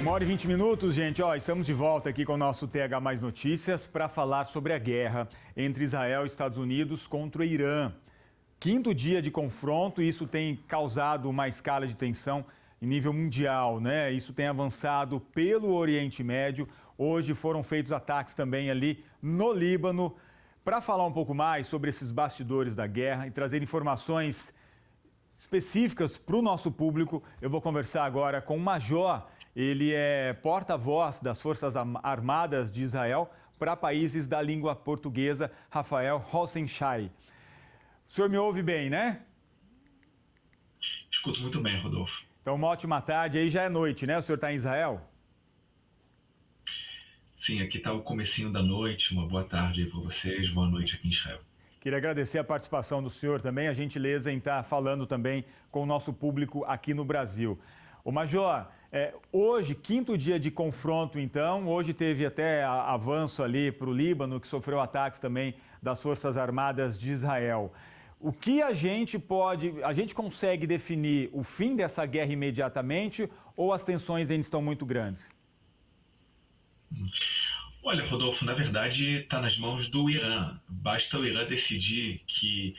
1h20, gente. Estamos de volta aqui com o nosso TH Mais Notícias para falar sobre a guerra entre Israel e Estados Unidos contra o Irã. Quinto dia de confronto e isso tem causado uma escala de tensão em nível mundial, né? Isso tem avançado pelo Oriente Médio. Hoje foram feitos ataques também ali no Líbano. Para falar um pouco mais sobre esses bastidores da guerra e trazer informações específicas para o nosso público, eu vou conversar agora com o Major. Ele é porta-voz das Forças Armadas de Israel para países da língua portuguesa, Rafael Hossenshai. O senhor me ouve bem, né? Escuto muito bem, Rodolfo. Então, uma ótima tarde. Aí já é noite, né? O senhor está em Israel? Sim, aqui está o comecinho da noite. Uma boa tarde aí para vocês. Boa noite aqui em Israel. Queria agradecer a participação do senhor também, a gentileza em estar falando também com o nosso público aqui no Brasil. Ô Major, hoje, quinto dia de confronto, então, hoje teve até avanço ali para o Líbano, que sofreu ataques também das Forças Armadas de Israel. O que a gente consegue definir o fim dessa guerra imediatamente ou as tensões ainda estão muito grandes? Olha, Rodolfo, na verdade está nas mãos do Irã. Basta o Irã decidir que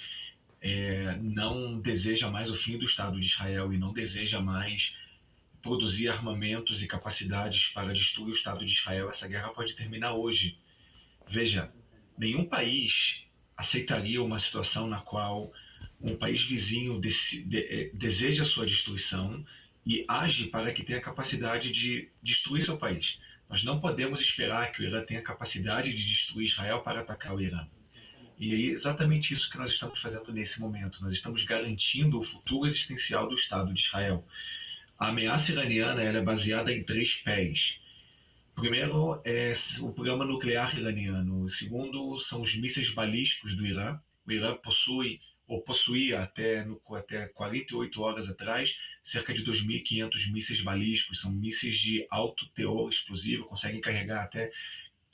não deseja mais o fim do Estado de Israel e não deseja mais produzir armamentos e capacidades para destruir o Estado de Israel. Essa guerra pode terminar hoje. Veja, nenhum país aceitaria uma situação na qual um país vizinho deseja sua destruição e age para que tenha capacidade de destruir seu país. Nós não podemos esperar que o Irã tenha capacidade de destruir Israel para atacar o Irã. E é exatamente isso que nós estamos fazendo nesse momento. Nós estamos garantindo o futuro existencial do Estado de Israel. A ameaça iraniana é baseada em 3 pés. Primeiro é o programa nuclear iraniano. O segundo são os mísseis balísticos do Irã. O Irã possuía até 48 horas atrás cerca de 2.500 mísseis balísticos. São mísseis de alto teor explosivo, conseguem carregar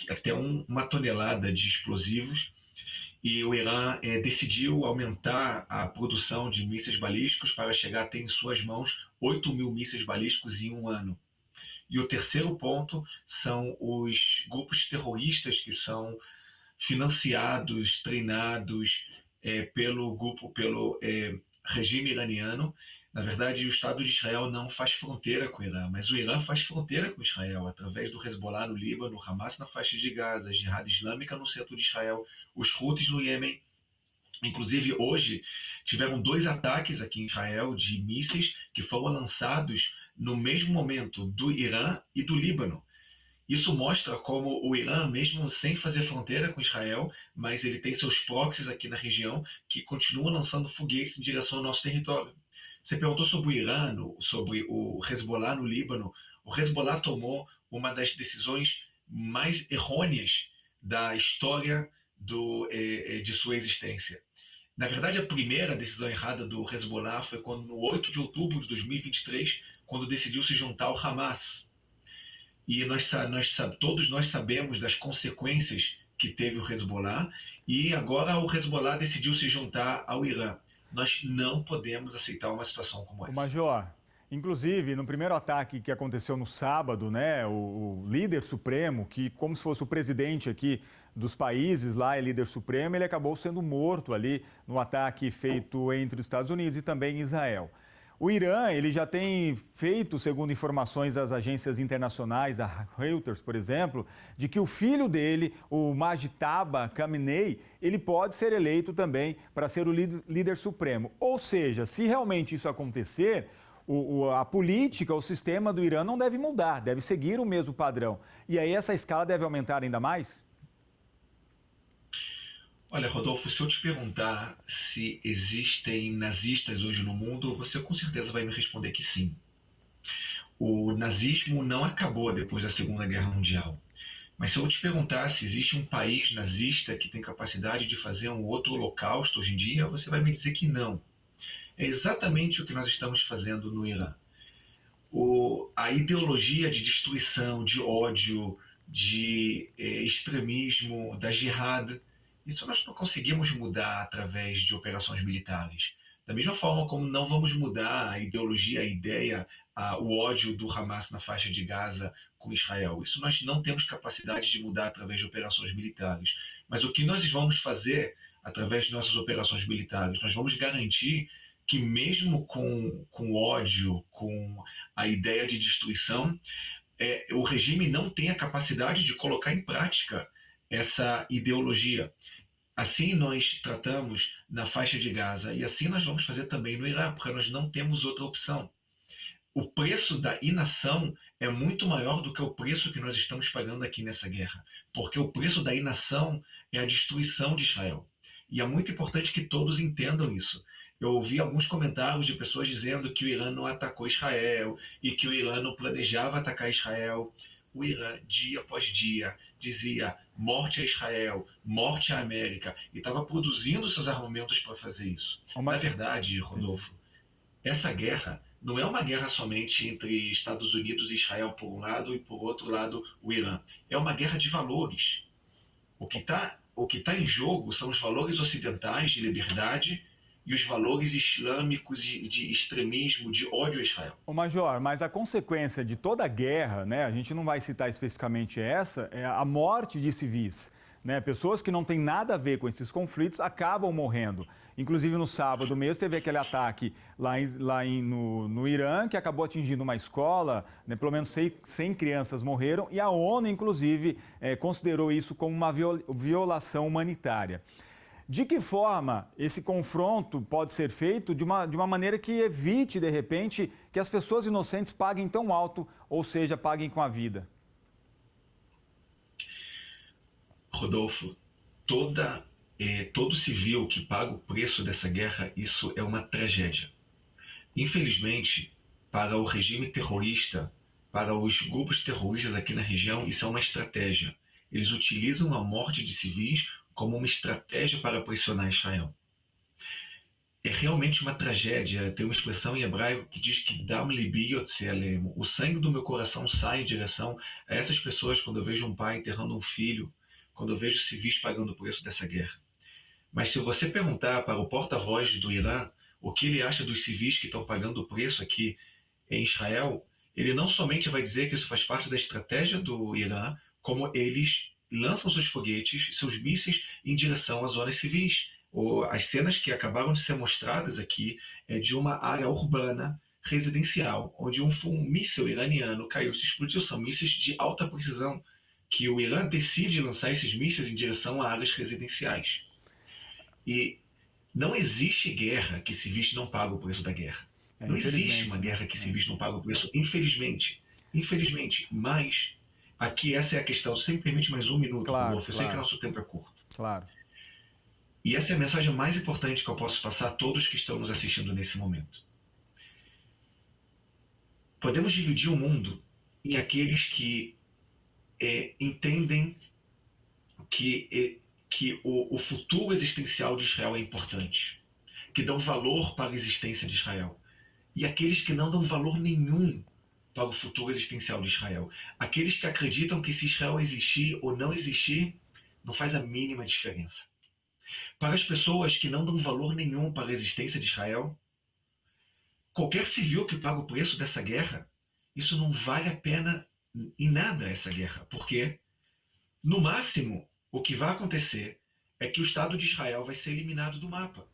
até 1 tonelada de explosivos. E o Irã decidiu aumentar a produção de mísseis balísticos para chegar a ter em suas mãos 8.000 mísseis balísticos em 1 ano. E o terceiro ponto são os grupos terroristas que são financiados, treinados pelo regime iraniano. Na verdade, o Estado de Israel não faz fronteira com o Irã, mas o Irã faz fronteira com Israel através do Hezbollah no Líbano, o Hamas na faixa de Gaza, a Jihad Islâmica no centro de Israel, os Houthis no Iêmen. Inclusive, hoje, tiveram 2 ataques aqui em Israel de mísseis que foram lançados no mesmo momento do Irã e do Líbano. Isso mostra como o Irã, mesmo sem fazer fronteira com Israel, mas ele tem seus proxies aqui na região que continuam lançando foguetes em direção ao nosso território. Você perguntou sobre o Irã, sobre o Hezbollah no Líbano. O Hezbollah tomou uma das decisões mais errôneas da história de sua existência. Na verdade, a primeira decisão errada do Hezbollah foi quando, no 8 de outubro de 2023, quando decidiu se juntar ao Hamas. E todos nós sabemos das consequências que teve o Hezbollah, e agora o Hezbollah decidiu se juntar ao Irã. Nós não podemos aceitar uma situação como essa. Major, inclusive, no primeiro ataque que aconteceu no sábado, né, o líder supremo, que como se fosse o presidente aqui dos países lá, é líder supremo, ele acabou sendo morto ali no ataque feito entre os Estados Unidos e também Israel. O Irã, ele já tem feito, segundo informações das agências internacionais, da Reuters, por exemplo, de que o filho dele, o Majtaba Khamenei, ele pode ser eleito também para ser o líder supremo. Ou seja, se realmente isso acontecer, a política, o sistema do Irã não deve mudar, deve seguir o mesmo padrão. E aí essa escala deve aumentar ainda mais? Olha, Rodolfo, se eu te perguntar se existem nazistas hoje no mundo, você com certeza vai me responder que sim. O nazismo não acabou depois da Segunda Guerra Mundial. Mas se eu te perguntar se existe um país nazista que tem capacidade de fazer um outro holocausto hoje em dia, você vai me dizer que não. É exatamente o que nós estamos fazendo no Irã. A ideologia de destruição, de ódio, de extremismo, da jihad, isso nós não conseguimos mudar através de operações militares. Da mesma forma como não vamos mudar a ideologia, a ideia, o ódio do Hamas na faixa de Gaza com Israel. Isso nós não temos capacidade de mudar através de operações militares. Mas o que nós vamos fazer através de nossas operações militares? Nós vamos garantir que mesmo com ódio, com a ideia de destruição, o regime não tem a capacidade de colocar em prática essa ideologia. Assim nós tratamos na faixa de Gaza e assim nós vamos fazer também no Irã, porque nós não temos outra opção. O preço da inação é muito maior do que o preço que nós estamos pagando aqui nessa guerra, porque o preço da inação é a destruição de Israel. E é muito importante que todos entendam isso. Eu ouvi alguns comentários de pessoas dizendo que o Irã não atacou Israel e que o Irã não planejava atacar Israel. O Irã, dia após dia, dizia morte a Israel, morte à América, e estava produzindo seus armamentos para fazer isso. Na verdade, Rodolfo, essa guerra não é uma guerra somente entre Estados Unidos e Israel por um lado e por outro lado o Irã. É uma guerra de valores. O que está em jogo são os valores ocidentais de liberdade e os valores islâmicos de extremismo, de ódio a Israel. Ô Major, mas a consequência de toda a guerra, né, a gente não vai citar especificamente essa, é a morte de civis. Né? Pessoas que não têm nada a ver com esses conflitos acabam morrendo. Inclusive, no sábado mesmo, teve aquele ataque no Irã, que acabou atingindo uma escola, né? Pelo menos 100 crianças morreram, e a ONU, inclusive, considerou isso como uma violação humanitária. De que forma esse confronto pode ser feito de uma maneira que evite, de repente, que as pessoas inocentes paguem tão alto, ou seja, paguem com a vida? Rodolfo, todo civil que paga o preço dessa guerra, isso é uma tragédia. Infelizmente, para o regime terrorista, para os grupos terroristas aqui na região, isso é uma estratégia. Eles utilizam a morte de civis como uma estratégia para pressionar Israel. É realmente uma tragédia. Tem uma expressão em hebraico que diz que Dam libi yotze aleim, o sangue do meu coração sai em direção a essas pessoas quando eu vejo um pai enterrando um filho, quando eu vejo civis pagando o preço dessa guerra. Mas se você perguntar para o porta-voz do Irã o que ele acha dos civis que estão pagando o preço aqui em Israel, ele não somente vai dizer que isso faz parte da estratégia do Irã, como eles lançam seus foguetes, seus mísseis em direção às zonas civis. As cenas que acabaram de ser mostradas aqui é de uma área urbana residencial, onde um míssil iraniano caiu e se explodiu. São mísseis de alta precisão, que o Irã decide lançar esses mísseis em direção a áreas residenciais. E não existe guerra que civis não pagam o preço da guerra. Não existe uma guerra que civis não pagam o preço, infelizmente. Infelizmente. Mas aqui essa é a questão. Você me permite mais um minuto, Rodolfo? Eu sei que nosso tempo é curto. Claro. E essa é a mensagem mais importante que eu posso passar a todos que estão nos assistindo nesse momento. Podemos dividir o mundo em aqueles que entendem que o futuro existencial de Israel é importante, que dão valor para a existência de Israel, e aqueles que não dão valor nenhum para o futuro existencial de Israel. Aqueles que acreditam que se Israel existir ou não existir, não faz a mínima diferença. Para as pessoas que não dão valor nenhum para a existência de Israel, qualquer civil que paga o preço dessa guerra, isso não vale a pena em nada essa guerra, porque no máximo o que vai acontecer é que o Estado de Israel vai ser eliminado do mapa.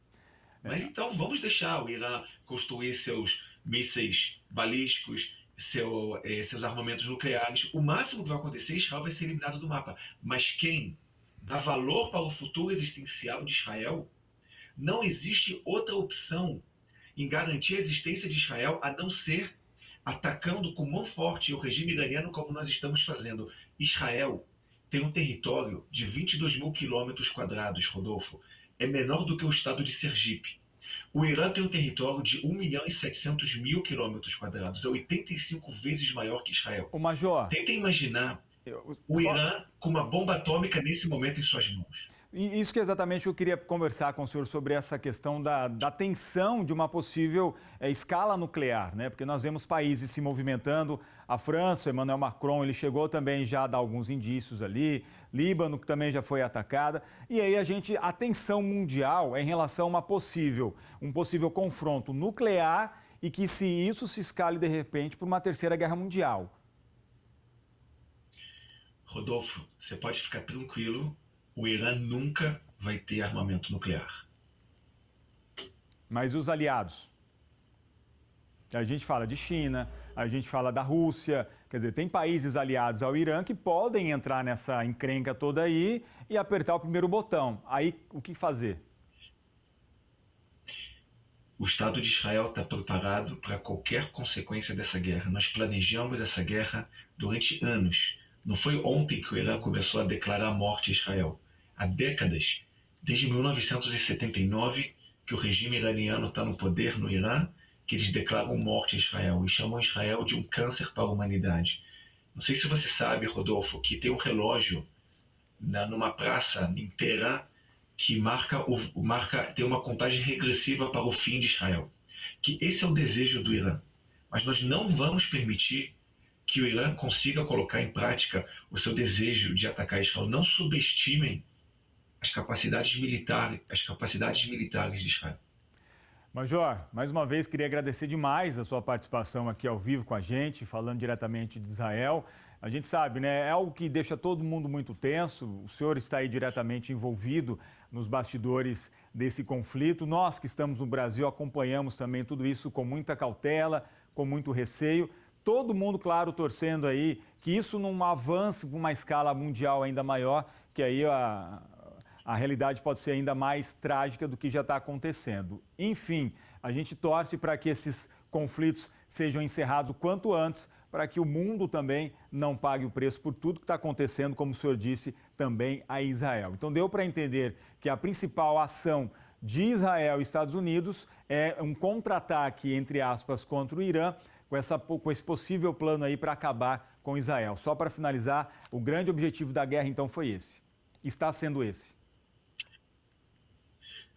Mas então vamos deixar o Irã construir seus mísseis balísticos, seus armamentos nucleares. O máximo que vai acontecer é que Israel vai ser eliminado do mapa. Mas quem dá valor para o futuro existencial de Israel, não existe outra opção em garantir a existência de Israel a não ser atacando com mão forte o regime iraniano como nós estamos fazendo. Israel tem um território de 22 mil quilômetros quadrados, Rodolfo. É menor do que o estado de Sergipe. O Irã tem um território de 1.700.000 quilômetros quadrados. É 85 vezes maior que Israel. O Major... Tenta imaginar o Irã com uma bomba atômica nesse momento em suas mãos. E isso que é exatamente eu queria conversar com o senhor sobre essa questão da tensão de uma possível escala nuclear, né? Porque nós vemos países se movimentando, a França, Emmanuel Macron, ele chegou também já a dar alguns indícios ali, Líbano, que também já foi atacada, e aí a tensão mundial é em relação a um possível confronto nuclear e que se isso se escale de repente para uma terceira guerra mundial. Rodolfo, você pode ficar tranquilo, o Irã nunca vai ter armamento nuclear. Mas os aliados? A gente fala de China, a gente fala da Rússia, quer dizer, tem países aliados ao Irã que podem entrar nessa encrenca toda aí e apertar o primeiro botão. Aí, o que fazer? O Estado de Israel está preparado para qualquer consequência dessa guerra. Nós planejamos essa guerra durante anos. Não foi ontem que o Irã começou a declarar morte a Israel. Há décadas, desde 1979, que o regime iraniano está no poder no Irã, que eles declaram morte a Israel e chamam Israel de um câncer para a humanidade. Não sei se você sabe, Rodolfo, que tem um relógio numa praça em Teherã que tem uma contagem regressiva para o fim de Israel. Que esse é o desejo do Irã. Mas nós não vamos permitir que o Irã consiga colocar em prática o seu desejo de atacar Israel. Não subestimem as capacidades militares de Israel. Major, mais uma vez queria agradecer demais a sua participação aqui ao vivo com a gente, falando diretamente de Israel. A gente sabe, né? É algo que deixa todo mundo muito tenso. O senhor está aí diretamente envolvido nos bastidores desse conflito. Nós que estamos no Brasil acompanhamos também tudo isso com muita cautela, com muito receio. Todo mundo, claro, torcendo aí que isso não avance para uma escala mundial ainda maior, que aí a realidade pode ser ainda mais trágica do que já está acontecendo. Enfim, a gente torce para que esses conflitos sejam encerrados o quanto antes, para que o mundo também não pague o preço por tudo que está acontecendo, como o senhor disse, também a Israel. Então deu para entender que a principal ação de Israel e Estados Unidos é um contra-ataque, entre aspas, contra o Irã, com esse possível plano aí para acabar com Israel. Só para finalizar, o grande objetivo da guerra então foi esse. Está sendo esse.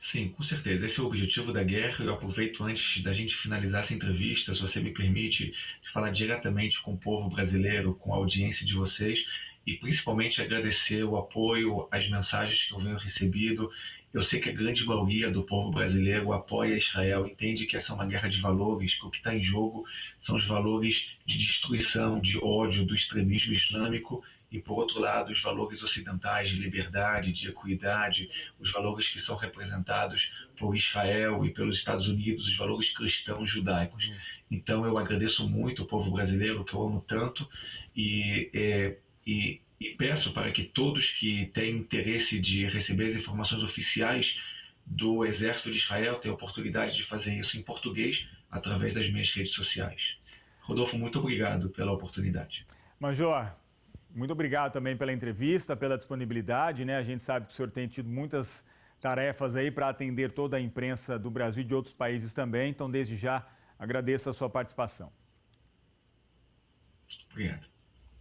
Sim, com certeza. Esse é o objetivo da guerra. Eu aproveito antes da gente finalizar essa entrevista, se você me permite, de falar diretamente com o povo brasileiro, com a audiência de vocês e principalmente agradecer o apoio, as mensagens que eu venho recebido. Eu sei que a grande maioria do povo brasileiro apoia Israel, entende que essa é uma guerra de valores, que o que está em jogo são os valores de destruição, de ódio do extremismo islâmico e, por outro lado, os valores ocidentais de liberdade, de equidade, os valores que são representados por Israel e pelos Estados Unidos, os valores cristãos judaicos. Então, eu agradeço muito o povo brasileiro, que eu amo tanto, e peço para que todos que têm interesse de receber as informações oficiais do Exército de Israel tenham a oportunidade de fazer isso em português através das minhas redes sociais. Rodolfo, muito obrigado pela oportunidade. Major, muito obrigado também pela entrevista, pela disponibilidade, né? A gente sabe que o senhor tem tido muitas tarefas aí para atender toda a imprensa do Brasil e de outros países também. Então, desde já, agradeço a sua participação. Obrigado.